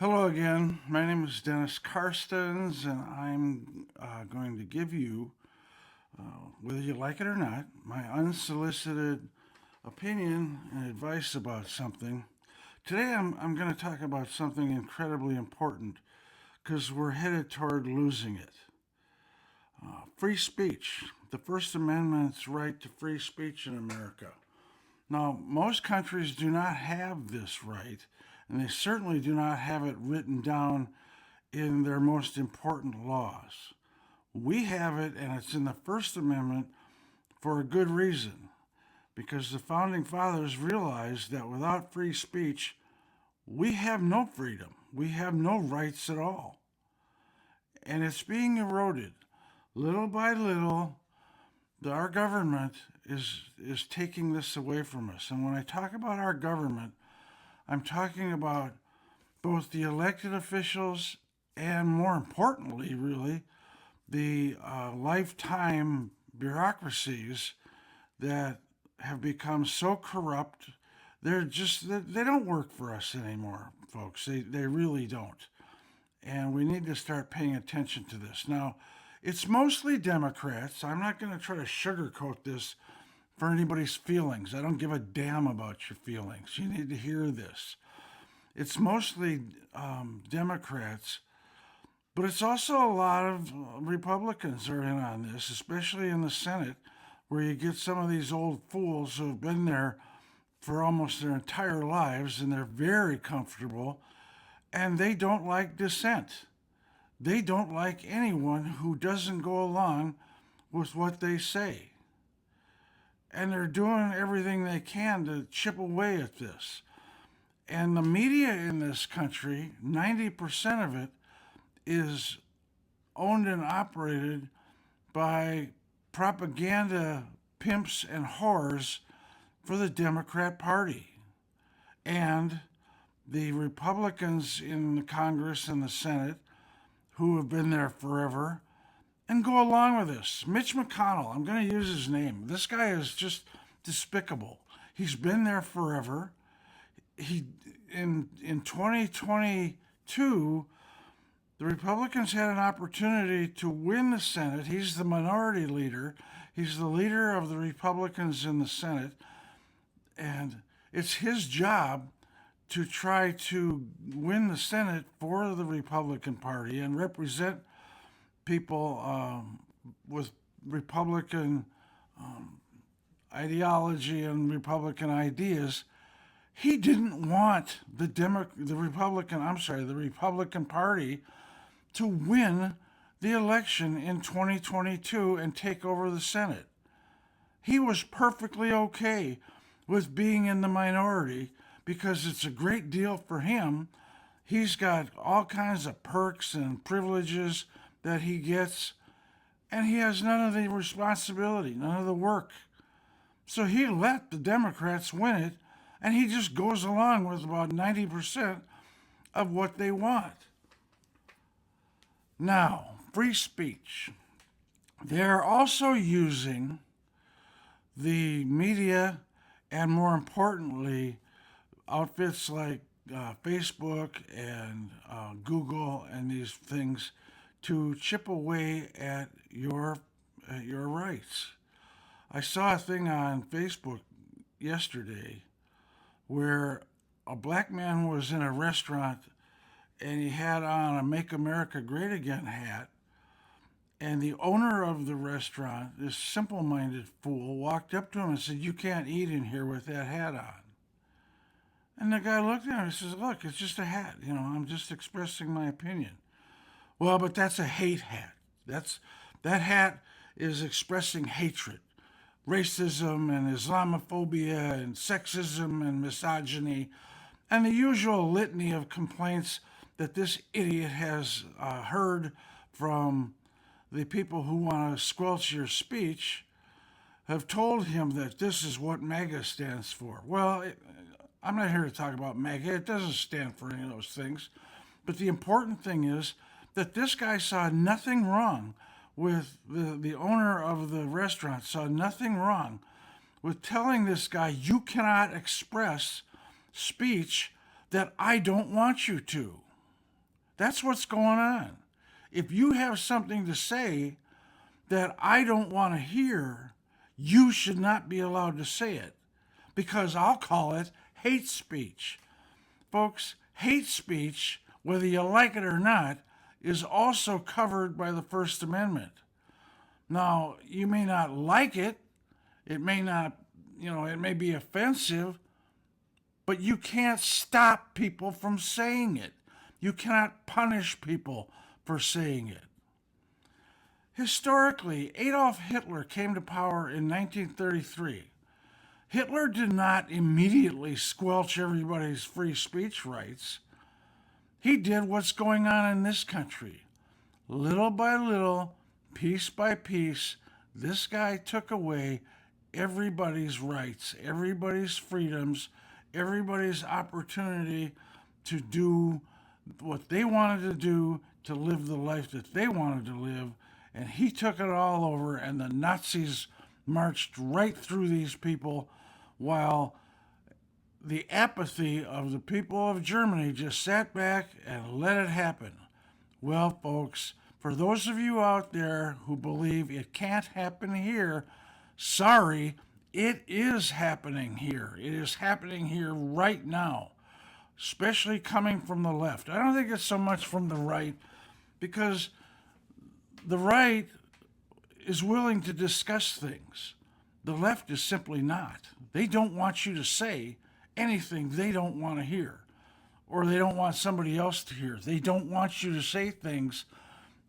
Hello again. My name is Dennis Karstens, and I'm going to give you, whether you like it or not, my unsolicited opinion and advice about something. Today, I'm going to talk about something incredibly important because we're headed toward losing it. Free speech, the First Amendment's right to free speech in America. Now, most countries do not have this right, and they certainly do not have it written down in their most important laws. We have it, and it's in the First Amendment for a good reason, because the Founding Fathers realized that without free speech, we have no freedom. We have no rights at all. And it's being eroded. Little by little, our government is taking this away from us. And when I talk about our government, I'm talking about both the elected officials and, more importantly, really, the lifetime bureaucracies that have become so corrupt. They don't work for us anymore, folks. They really don't. And we need to start paying attention to this. Now, it's mostly Democrats. I'm not going to try to sugarcoat this for anybody's feelings. I don't give a damn about your feelings. You need to hear this. It's mostly Democrats, but it's also a lot of Republicans are in on this, especially in the Senate, where you get some of these old fools who have been there for almost their entire lives and they're very comfortable and they don't like dissent. They don't like anyone who doesn't go along with what they say. And they're doing everything they can to chip away at this. And the media in this country, 90% of it is owned and operated by propaganda pimps and whores for the Democrat Party. And the Republicans in the Congress and the Senate, who have been there forever, and go along with this. Mitch McConnell, I'm going to use his name. This guy is just despicable. He's been there forever. He in 2022, the Republicans had an opportunity to win the Senate. He's the minority leader. He's the leader of the Republicans in the Senate, and it's his job to try to win the Senate for the Republican Party and represent people with Republican ideology and Republican ideas. He didn't want the Republican Party to win the election in 2022 and take over the Senate. He was perfectly okay with being in the minority because it's a great deal for him. He's got all kinds of perks and privileges that he gets, and he has none of the responsibility, none of the work. So he let the Democrats win it, and he just goes along with about 90% of what they want. Now, free speech. They're also using the media and, more importantly, outfits like Facebook and Google and these things to chip away at your rights. I saw a thing on Facebook yesterday where a black man was in a restaurant and he had on a Make America Great Again hat. And the owner of the restaurant, this simple minded fool, walked up to him and said, "You can't eat in here with that hat on." And the guy looked at him and says, "Look, it's just a hat. I'm just expressing my opinion." "Well, but that's a hate hat. That hat is expressing hatred, racism and Islamophobia and sexism and misogyny and the usual litany of complaints that this idiot has heard from the people who want to squelch your speech have told him that this is what MAGA stands for." Well, I'm not here to talk about MAGA. It doesn't stand for any of those things. But the important thing is that this guy saw nothing wrong with the owner of the restaurant, saw nothing wrong with telling this guy, "You cannot express speech that I don't want you to." That's what's going on. If you have something to say that I don't want to hear, you should not be allowed to say it because I'll call it hate speech. Folks, hate speech, whether you like it or not, is also covered by the First Amendment. Now, you may not like it, it may not, it may be offensive, but you can't stop people from saying it. You cannot punish people for saying it. Historically, Adolf Hitler came to power in 1933. Hitler did not immediately squelch everybody's free speech rights. He did what's going on in this country. Little by little, piece by piece, this guy took away everybody's rights, everybody's freedoms, everybody's opportunity to do what they wanted to do, to live the life that they wanted to live. And he took it all over, and the Nazis marched right through these people while the apathy of the people of Germany just sat back and let it happen. Well, folks, for those of you out there who believe it can't happen here, sorry, it is happening here. It is happening here right now, especially coming from the left. I don't think it's so much from the right, because the right is willing to discuss things. The left is simply not. They don't want you to say anything they don't want to hear, or they don't want somebody else to hear. They don't want you to say things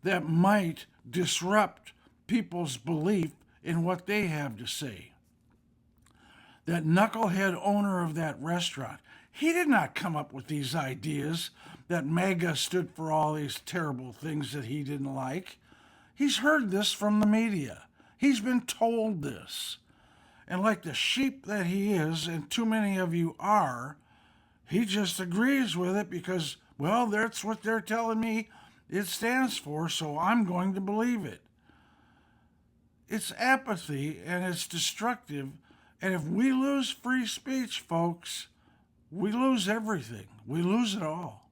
that might disrupt people's belief in what they have to say. That knucklehead owner of that restaurant, he did not come up with these ideas that MAGA stood for all these terrible things that he didn't like. He's heard this from the media. He's been told this. And like the sheep that he is, and too many of you are, he just agrees with it because, well, that's what they're telling me it stands for, so I'm going to believe it. It's apathy, and it's destructive. And if we lose free speech, folks, we lose everything. We lose it all.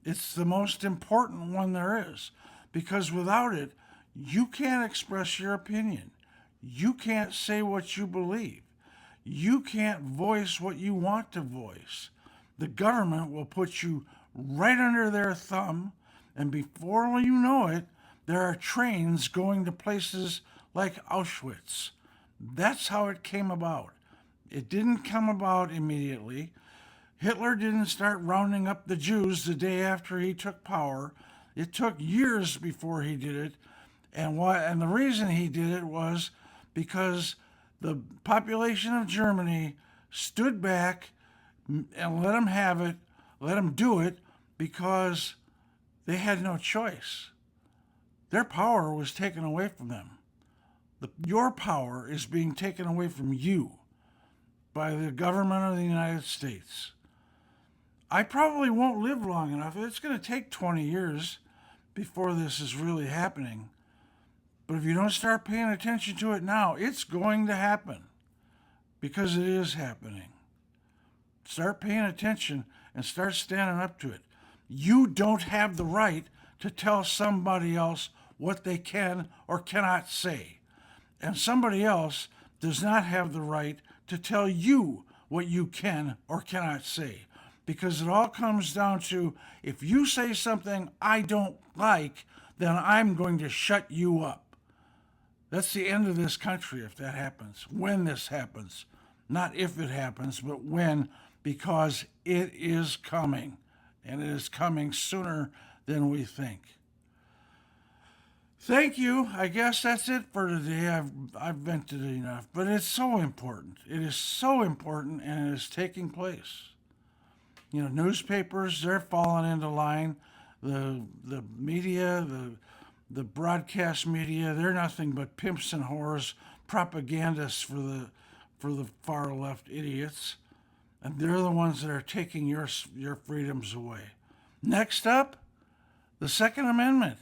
It's the most important one there is, because without it, you can't express your opinion. You can't say what you believe. You can't voice what you want to voice. The government will put you right under their thumb, and before you know it, there are trains going to places like Auschwitz. That's how it came about. It didn't come about immediately. Hitler didn't start rounding up the Jews the day after he took power. It took years before he did it. And the reason he did it was because the population of Germany stood back and let him have it, let him do it, because they had no choice. Their power was taken away from them. Your power is being taken away from you by the government of the United States. I probably won't live long enough. It's going to take 20 years before this is really happening. But if you don't start paying attention to it now, it's going to happen, because it is happening. Start paying attention and start standing up to it. You don't have the right to tell somebody else what they can or cannot say. And somebody else does not have the right to tell you what you can or cannot say. Because it all comes down to, if you say something I don't like, then I'm going to shut you up. That's the end of this country if that happens, when this happens. Not if it happens, but when, because it is coming, and it is coming sooner than we think. Thank you. I guess that's it for today. I've vented enough, but it's so important. It is so important, and it is taking place. Newspapers, they're falling into line. The media, the broadcast media, they're nothing but pimps and whores, propagandists for the far left idiots, and they're the ones that are taking your freedoms away. Next up, the Second Amendment.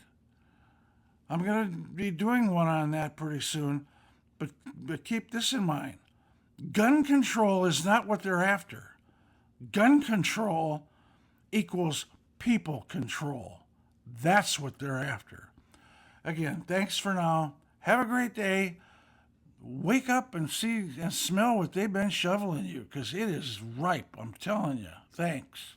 I'm going to be doing one on that pretty soon, but keep this in mind. Gun control is not what they're after. Gun control equals people control. That's what they're after. Again, thanks for now. Have a great day. Wake up and see and smell what they've been shoveling you because it is ripe. I'm telling you. Thanks.